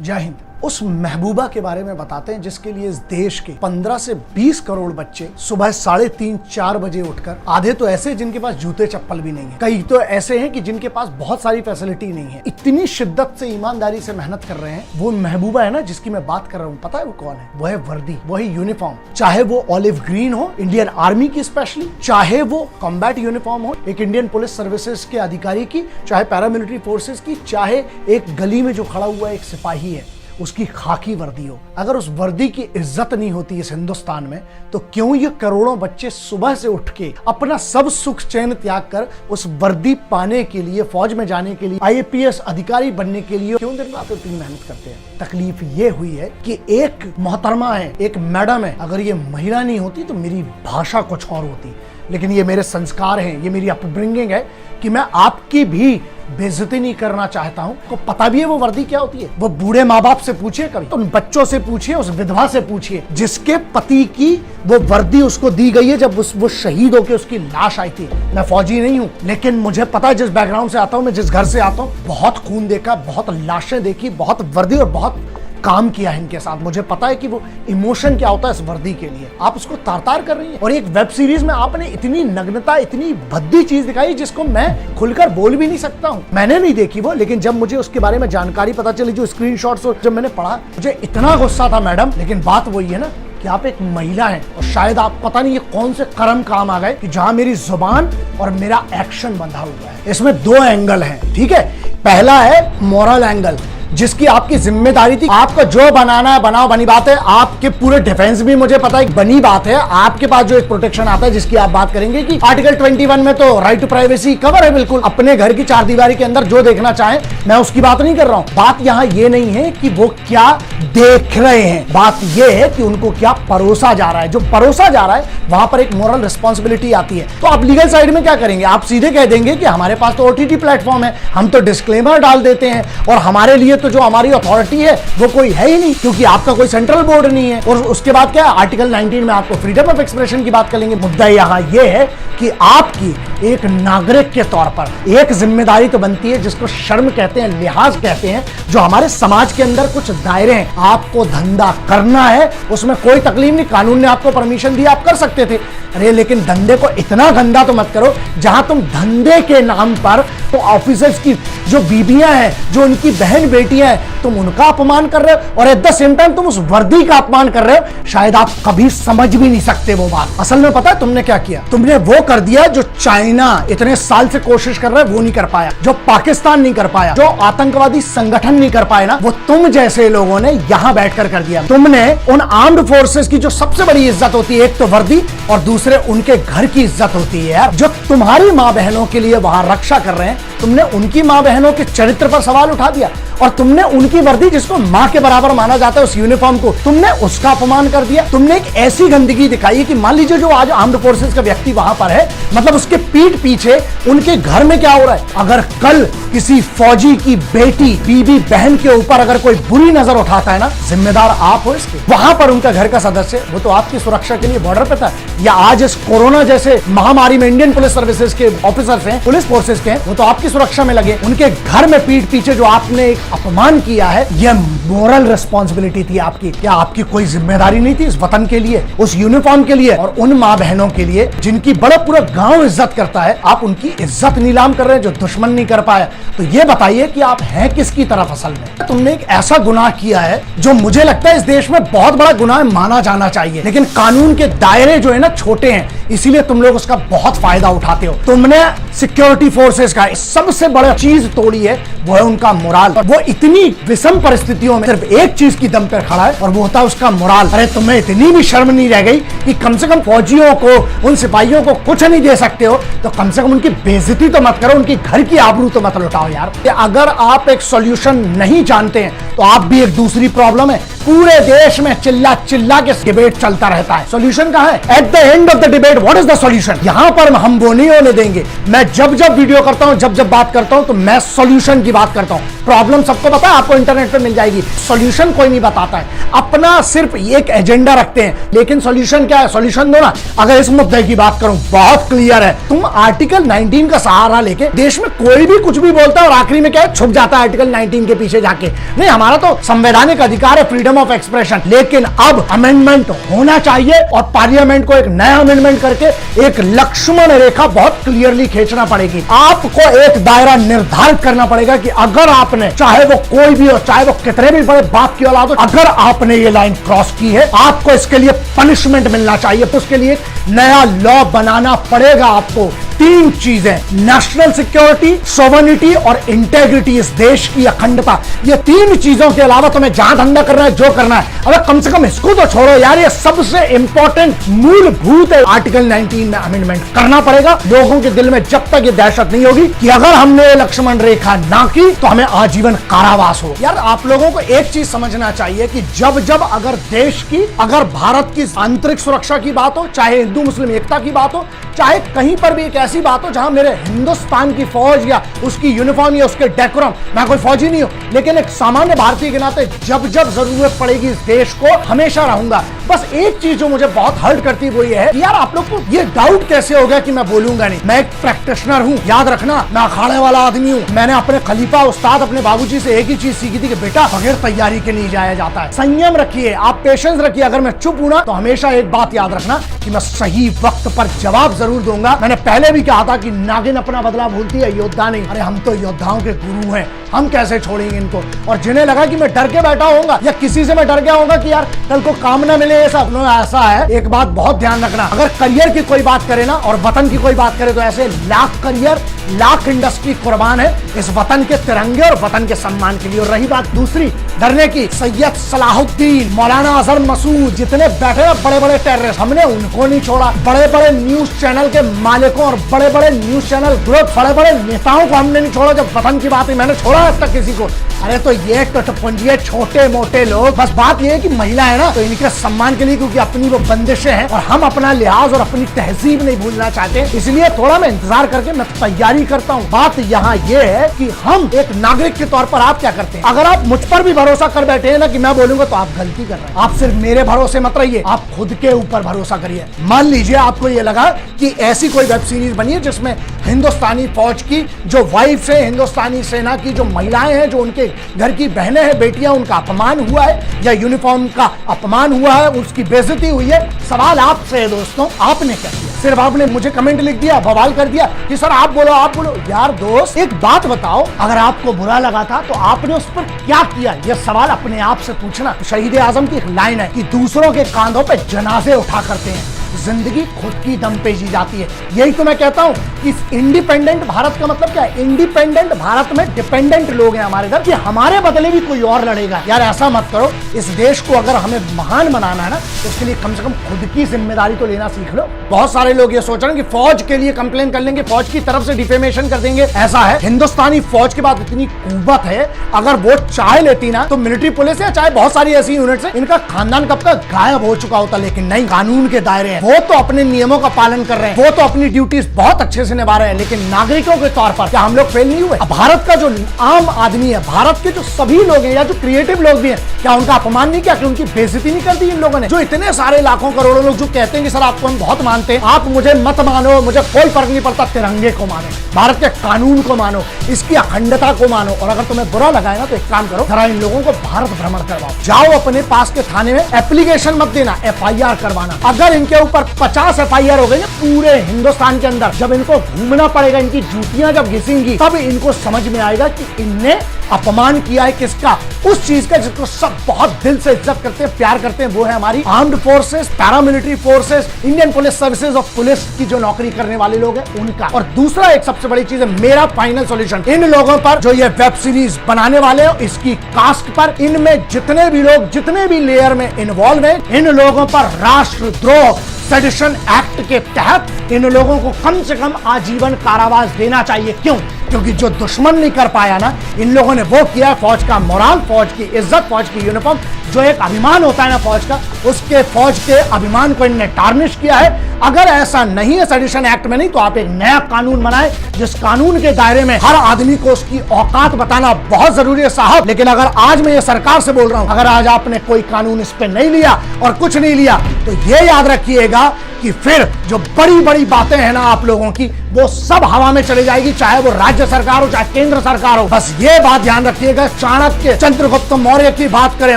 जय हिंद। उस महबूबा के बारे में बताते हैं जिसके लिए इस देश के 15 से 20 करोड़ बच्चे सुबह 3:30-4 बजे उठकर, आधे तो ऐसे जिनके पास जूते चप्पल भी नहीं है, कई तो ऐसे हैं कि जिनके पास बहुत सारी फैसिलिटी नहीं है, इतनी शिद्दत से ईमानदारी से मेहनत कर रहे हैं। वो महबूबा है ना जिसकी मैं बात कर रहा हूँ, पता है वो कौन है? वो है वर्दी, वो है यूनिफॉर्म। चाहे वो ऑलिव ग्रीन हो इंडियन आर्मी की स्पेशली, चाहे वो कॉम्बैट यूनिफॉर्म हो एक इंडियन पुलिस सर्विसेज के अधिकारी की, चाहे पैरामिलिट्री फोर्सेज की, चाहे एक गली में जो खड़ा हुआ एक सिपाही है उसकी खाकी वर्दी हो। अगर उस वर्दी की इज्जत नहीं होती इस हिंदुस्तान में, तो क्यों ये करोड़ों बच्चे सुबह से उठ के अपना सब सुख चैन त्याग कर उस वर्दी पाने के लिए, फौज में जाने के लिए, IAPS अधिकारी बनने के लिए क्यों दिन रात इतनी मेहनत करते हैं? तकलीफ ये हुई है कि एक मोहतरमा है, एक मैडम है, अगर ये महिला नहीं होती तो मेरी भाषा कुछ और होती। लेकिन ये मेरे संस्कार हैं, ये मेरी अपब्रिंगिंग है कि मैं आपकी भी बेइज्जती नहीं करना चाहता हूं। को पता भी है वो वर्दी क्या होती है? वो बूढ़े माँ बाप से पूछिए, कभी उन बच्चों से पूछिए, उस विधवा से पूछिए जिसके पति की वो वर्दी उसको दी गई है जब वो शहीद होकर उसकी लाश आई थी। मैं फौजी नहीं हूं, लेकिन मुझे पता है जिस बैकग्राउंड से आता हूं, मैं जिस घर से आता हूं, बहुत खून देखा, बहुत लाशें देखी, बहुत वर्दी और बहुत काम किया है इनके साथ। मुझे पता है कि वो इमोशन क्या होता है इस वर्दी के लिए। आप उसको तार-तार कर रही हैं और एक वेब सीरीज में आपने इतनी नग्नता, इतनी भद्दी चीज दिखाई जिसको मैं खुलकर बोल भी नहीं सकता हूं। मैंने नहीं देखी वो, लेकिन जब मुझे उसके बारे में जानकारी पता चली, जो स्क्रीनशॉट्स जब मैंने पढ़ा, मुझे इतना गुस्सा था मैडम। लेकिन बात वही है ना कि आप एक महिला हैं और शायद आप पता नहीं ये कौन से कर्म काम आ गए कि जहां मेरी जुबान और मेरा एक्शन बंधा हुआ है। इसमें दो एंगल हैं, ठीक है? पहला है मॉरल एंगल, जिसकी आपकी जिम्मेदारी थी। आपको जो बनाना है बनाओ, बनी बात है। आपके पूरे डिफेंस भी मुझे पता है बनी बात है। आपके पास जो एक प्रोटेक्शन आता है जिसकी आप बात करेंगे कि आर्टिकल 21 में तो राइट टू प्राइवेसी कवर है बिल्कुल। अपने घर की चारदीवारी के अंदर जो देखना चाहे, मैं उसकी बात नहीं कर रहा हूं। बात यहां ये नहीं है कि वो क्या देख रहे हैं, बात ये है कि उनको क्या परोसा जा रहा है। जो परोसा जा रहा है वहां पर एक मोरल रिस्पॉन्सिबिलिटी आती है। तो आप लीगल साइड में क्या करेंगे? आप सीधे कह देंगे कि हमारे पास तो OTT प्लेटफॉर्म है, हम तो डिस्क्लेमर डाल देते हैं और हमारे लिए तो जो हमारी अथॉरिटी है वो कोई है ही नहीं, क्योंकि आपका कोई सेंट्रल बोर्ड नहीं है। और उसके बाद क्या है, आर्टिकल 19 में आपको फ्रीडम ऑफ एक्सप्रेशन की बात करेंगे। मुद्दा यहां ये है कि आपकी एक नागरिक के तौर पर एक जिम्मेदारी तो बनती है, जिसको शर्म कहते हैं, लिहाज कहते हैं, जो हमारे समाज के अंदर कुछ दायरे हैं। आपको धंधा करना है, उसमें कोई तकलीफ नहीं, कानून ने आपको परमिशन दी, आप कर सकते थे। अरे लेकिन धंधे को इतना गंदा तो मत करो जहां तुम धंधे के नाम पर तो ऑफिसर्स की जो बीबियां हैं, जो उनकी बहन बेटियां हैं, तुम उनका अपमान कर रहे हो और एट द सेम टाइम तुम उस वर्दी का अपमान कर रहे हो। शायद आप कभी समझ भी नहीं सकते वो बात। असल में पता है तुमने क्या किया? तुमने वो कर दिया जो चाइना इतने साल से कोशिश कर रहा है वो नहीं कर पाया, जो पाकिस्तान नहीं कर पाया, जो आतंकवादी संगठन नहीं कर पाए ना, वो तुम जैसे लोगों ने यहां बैठकर कर दिया। तुमने उन आर्म्ड फोर्सेस की जो सबसे बड़ी इज्जत होती है, एक तो वर्दी और दूसरे उनके घर की इज्जत होती है यार, जो तुम्हारी माँ बहनों के लिए वहां रक्षा कर रहे हैं, तुमने उनकी माँ बहनों के चरित्र पर सवाल उठा दिया और तुमने उनकी वर्दी, जिसको माँ के बराबर माना जाता है, उस यूनिफॉर्म को तुमने उसका अपमान कर दिया। तुमने एक ऐसी गंदगी दिखाई कि मान लीजिए जो आज आर्म्ड फोर्सेस का व्यक्ति वहां पर है, मतलब उसके पीठ पीछे उनके घर में क्या हो रहा है। अगर कल किसी फौजी की बेटी, बीबी, बहन के ऊपर अगर कोई बुरी नजर उठाता है ना, जिम्मेदार आप हो इसके। वहां पर उनका घर का सदस्य, वो तो आपकी सुरक्षा के लिए बॉर्डर पे था, या आज इस कोरोना जैसे महामारी में इंडियन पुलिस सर्विसेज के ऑफिसर्स हैं, पुलिस फोर्सेज के हैं, वो तो आपकी सुरक्षा में लगे। उनके घर में पीठ पीछे जो आपने एक अपमान किया है, यह मोरल रिस्पॉन्सिबिलिटी थी आपकी। क्या आपकी कोई जिम्मेदारी नहीं थी इस वतन के लिए, उस यूनिफॉर्म के लिए और उन माँ बहनों के लिए जिनकी बड़ा पूरा गांव इज्जत करता है? आप उनकी इज्जत नीलाम कर रहे हैं जो दुश्मन नहीं कर पाया। तो ये बताइए कि आप हैं किसकी तरफ असल में? तुमने एक ऐसा गुनाह किया है जो मुझे लगता है इस देश में बहुत बड़ा गुनाह माना जाना चाहिए, लेकिन कानून के दायरे जो है ना छोटे हैं, इसीलिए तुम लोग उसका बहुत फायदा उठाते हो। तुमने सिक्योरिटी फोर्सेस का सबसे बड़ा चीज तोड़ी है, वो है उनका मोराल। वो इतनी विषम परिस्थितियों में सिर्फ एक चीज की दम पर खड़ा है और वो होता है उसका मोराल। अरे तुम्हें इतनी भी शर्म नहीं रह गई कि कम से कम फौजियों को, उन सिपाहियों को कुछ नहीं दे सकते हो तो कम से कम उनकी बेइज्जती तो मत करो, उनकी घर की आबरू तो मत लुटाओ यार। अगर आप एक सॉल्यूशन नहीं जानते हैं तो आप भी एक दूसरी प्रॉब्लम है। पूरे देश में चिल्ला चिल्ला के डिबेट चलता रहता है, सॉल्यूशन कहां है? At the end of the debate what is the solution? यहां पर हम वो नहीं होने देंगे। मैं जब जब वीडियो करता हूं, जब जब बात करता हूं, तो मैं सॉल्यूशन की बात करता हूं। प्रॉब्लम सबको पता है, आपको इंटरनेट पे मिल जाएगी। सॉल्यूशन कोई नहीं बताता है, अपना सिर्फ एक एजेंडा रखते हैं। लेकिन सॉल्यूशन क्या है? सॉल्यूशन दो ना। अगर इस मुद्दे की बात करूं, बहुत क्लियर है। तुम आर्टिकल 19 का सहारा लेके देश में कोई भी कुछ भी बोलता है और आखिरी में क्या है, छुप जाता है आर्टिकल 19 के पीछे जाके। नहीं, हमारा तो संवैधानिक अधिकार है, फ्रीडम ऑफ एक्सप्रेशन। लेकिन अब अमेंडमेंट होना चाहिए और पार्लियामेंट को एक नया अमेंडमेंट करके एक लक्ष्मण रेखा बहुत क्लियरली खींचना पड़ेगी। आपको एक दायरा निर्धारित करना पड़ेगा कि अगर आपने, चाहे वो कोई भी हो, चाहे वो कितने भी बड़े बाप की औलाद हो, अगर आपने ये लाइन क्रॉस की है, आपको इसके लिए पनिशमेंट मिलना चाहिए। तो उसके लिए नया लॉ बनाना पड़ेगा आपको। 3 चीजें, नेशनल सिक्योरिटी, सोवरेनिटी और इंटेग्रिटी, इस देश की अखंडता। ये 3 चीजों के अलावा तुम्हें जहां धंधा करना है, जो करना है, अगर कम से कम इसको तो छोड़ो यार। ये सबसे इंपॉर्टेंट मूलभूत है। आर्टिकल 19 में अमेंडमेंट करना पड़ेगा। लोगों के दिल में जब तक ये दहशत नहीं होगी कि अगर हमने लक्ष्मण रेखा ना की तो हमें आजीवन कारावास हो। यार आप लोगों को एक चीज समझना चाहिए कि जब जब अगर देश की, अगर भारत की आंतरिक सुरक्षा की बात हो, चाहे हिंदू मुस्लिम एकता की बात हो, चाहे कहीं पर भी एक ऐसी बात हो जहां मेरे हिंदुस्तान की फौज या उसकी यूनिफॉर्म या उसके डेकोरम, मैं कोई फौजी नहीं हूं, लेकिन एक सामान्य भारतीय के नाते जब जब जरूरत पड़ेगी इस देश को हमेशा रहूंगा। बस एक चीज जो मुझे बहुत हर्ट करती है वो ये है कि यार आप लोग को ये डाउट कैसे हो गया कि मैं बोलूंगा नहीं। मैं एक प्रैक्टिशनर हूं, याद रखना, मैं अखाड़े वाला आदमी हूं। मैंने अपने खलीफा उस्ताद, अपने बाबूजी से एक ही चीज सीखी थी कि बेटा बगैर तैयारी के नहीं जाया जाता है। संयम रखिए, आप पेशेंस रखिए। अगर मैं चुप हूं ना तो हमेशा एक बात याद रखना कि मैं सही वक्त पर जवाब जरूर दूंगा। मैंने पहले भी कहा था कि नागिन अपना बदला भूलती है, योद्धा नहीं। अरे हम तो योद्धाओं के गुरु हैं, हम कैसे छोड़ेंगे इनको। और जिन्हें लगा कि मैं डर के बैठा होऊंगा या किसी से मैं डर गया होगा कि यार कल को काम ना मिले, ऐसा है। एक बात बहुत ध्यान रखना, अगर करियर की कोई बात करे ना और वतन की कोई बात करे तो ऐसे लाख करियर, लाख इंडस्ट्री कुर्बान है इस वतन के तिरंगे और वतन के सम्मान के लिए। और रही बात दूसरी डरने की, सैयद सलाहुद्दीन, मौलाना अजहर मसूद, जितने बैठे बड़े बड़े टेररिस्ट, हमने उनको नहीं छोड़ा। बड़े बड़े न्यूज चैनल के मालिकों और बड़े बड़े न्यूज चैनल ग्रुप, बड़े बड़े नेताओं को हमने नहीं छोड़ा। जब वतन की बात है मैंने छोड़ा आज तक किसी को। अरे तो ये टटपुंजिए छोटे मोटे लोग, बस बात ये है कि महिला है ना तो इनके सम्मान के लिए, क्योंकि अपनी वो बंदिशें हैं और हम अपना लिहाज और अपनी तहजीब नहीं भूलना चाहते, इसलिए थोड़ा मैं इंतजार करके मैं तैयारी करता हूँ। बात यहाँ ये है कि हम एक नागरिक के तौर पर आप क्या करते हैं। अगर आप मुझ पर भी भरोसा कर बैठे हैं ना कि मैं बोलूंगा तो आप गलती कर रहे हैं। आप सिर्फ मेरे भरोसे मत रहिए, आप खुद के ऊपर भरोसा करिए। मान लीजिए आपको ये लगा कि ऐसी कोई वेब सीरीज बनी है जिसमें हिंदुस्तानी फौज की जो वाइफ है, हिंदुस्तानी सेना की जो महिलाएं हैं, जो उनके घर की बहनें हैं, बेटियां, उनका अपमान हुआ है या यूनिफॉर्म का अपमान हुआ है, उसकी बेइज्जती हुई है। सवाल आपसे है दोस्तों, आपने क्या किया? सिर्फ आपने मुझे कमेंट लिख दिया, बवाल कर दिया कि सर आप बोलो आप बोलो। यार दोस्त एक बात बताओ, अगर आपको बुरा लगा था तो आपने उस पर क्या किया? ये सवाल अपने आप से पूछना। शहीद आजम की एक लाइन है कि दूसरों के कांधों पे जनाजे उठा करते हैं, जिंदगी खुद की दम पे जी जाती है। यही तो मैं कहता हूँ कि इंडिपेंडेंट भारत का मतलब क्या है? इंडिपेंडेंट भारत में डिपेंडेंट लोग हैं हमारे इधर, कि हमारे बदले भी कोई और लड़ेगा। यार ऐसा मत करो। इस देश को अगर हमें महान बनाना है ना तो उसके लिए कम से कम खुद की जिम्मेदारी तो लेना सीख लो। बहुत सारे लोग ये सोच रहे हैं कि फौज के लिए कंप्लेन कर लेंगे, फौज की तरफ से डिफेमेशन कर देंगे। ऐसा है, हिंदुस्तानी फौज के बाद इतनी कुव्वत है, अगर वो चाहे लेती ना तो मिलिट्री पुलिस या चाहे बहुत सारी ऐसी यूनिट्स है, इनका खानदान कब तक गायब हो चुका होता। लेकिन नहीं, कानून के दायरे हैं, वो तो अपने नियमों का पालन कर रहे हैं, वो तो अपनी ड्यूटीज बहुत अच्छे से निभा रहे हैं। लेकिन नागरिकों के तौर पर क्या हम लोग फेल नहीं हुए? भारत का जो आम आदमी है, भारत के जो सभी लोग हैं या जो क्रिएटिव लोग भी हैं, क्या उनका अपमान नहीं किया? कि उनकी बेइज्जती नहीं कर दी इन लोगों ने? जो इतने सारे लाखों करोड़ों लोग जो कहते हैं कि सर आपको हम बहुत मानते हैं, आप मुझे मत मानो, मुझे कोई फर्क नहीं पड़ता, तिरंगे को मानो, भारत के कानून को मानो, इसकी अखंडता को मानो। और अगर तुम्हें बुरा लगा है ना तो एक काम करो, जरा इन लोगों को भारत भ्रमण करवाओ, जाओ अपने पास के थाने में एप्लीकेशन मत देना, FIR करवाना। अगर इनके ऊपर 50 FIR हो गई ना पूरे हिंदुस्तान के अंदर, जब इनको घूमना पड़ेगा, इनकी जूतियां जब घिसेंगी, तब इनको समझ में आएगा कि इनने अपमान किया है किसका? उस चीज का जिसको सब बहुत दिल से इज्जत करते हैं, प्यार करते हैं, वो है हमारी armed forces, paramilitary forces, Indian police services of police की जो नौकरी करने वाले लोग हैं उनका। और दूसरा एक सबसे बड़ी चीज है, मेरा फाइनल सॉल्यूशन इन लोगों पर जो ये वेब सीरीज बनाने वाले हैं, इसकी कास्ट पर, इनमें जितने भी लोग जितने भी लेयर में इन्वॉल्व हैं, इन लोगों पर राष्ट्रद्रोह, सेडिशन एक्ट के तहत इन लोगों को कम से कम आजीवन कारावास देना चाहिए। क्यों? क्योंकि जो दुश्मन नहीं कर पाया ना, इन लोगों ने वो किया। फौज का मोराल, फौज की इज्जत, फौज की यूनिफॉर्म, जो एक अभिमान होता है ना फौज का, उसके फौज के अभिमान को इनने टार्निश किया है। अगर ऐसा नहीं है सेडिशन एक्ट में नहीं, तो आप एक नया कानून बनाए जिस कानून के दायरे में हर आदमी को उसकी औकात बताना बहुत जरूरी है साहब। लेकिन अगर आज मैं ये सरकार से बोल रहा हूं, अगर आज आपने कोई कानून इस पे नहीं लिया और कुछ नहीं लिया, तो ये याद रखिएगा कि फिर जो बड़ी बड़ी बातें हैं ना आप लोगों की, वो सब हवा में चली जाएगी, चाहे वो राज्य सरकार हो चाहे केंद्र सरकार हो। बस ये बात ध्यान रखिएगा, चाणक्य, चंद्रगुप्त मौर्य की बात करें,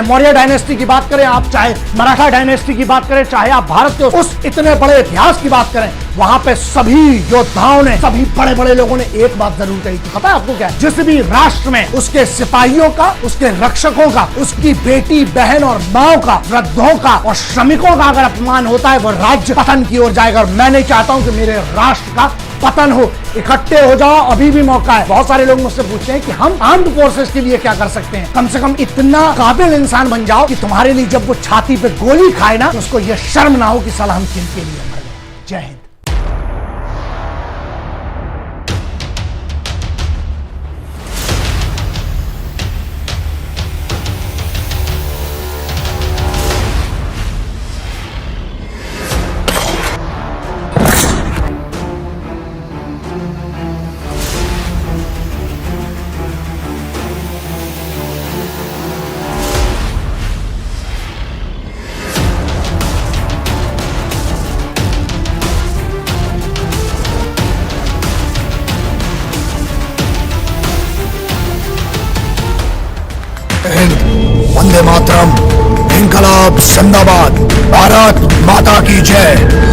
मौर्य डायनेस्टी की बात करें आप, चाहे मराठा डायनेस्टी की बात करें, चाहे आप भारत के उस इतने बड़े इतिहास की बात करें, वहां पे सभी योद्धाओं ने, सभी बड़े बड़े लोगों ने एक बात जरूर कही थी। पता है आपको क्या? जिस भी राष्ट्र में उसके सिपाहियों का, उसके रक्षकों का, उसकी बेटी बहन और माओ का, वृद्धों का और श्रमिकों का अगर अपमान होता है, वो राज्य पतन की ओर जाएगा। और मैं नहीं चाहता हूं कि मेरे राष्ट्र का पतन हो। इकट्ठे हो जाओ, अभी भी मौका है। बहुत सारे लोग मुझसे पूछते हैं कि हम आर्म्ड फोर्सेस के लिए क्या कर सकते हैं। कम से कम इतना काबिल इंसान बन जाओ कि तुम्हारे लिए जब वो छाती पे गोली खाए ना, तो उसको ये शर्म ना हो कि साला हम किनके लिए मर गए। जय हिंद। वंदे मातरम, इनकलाब जिंदाबाद, भारत माता की जय।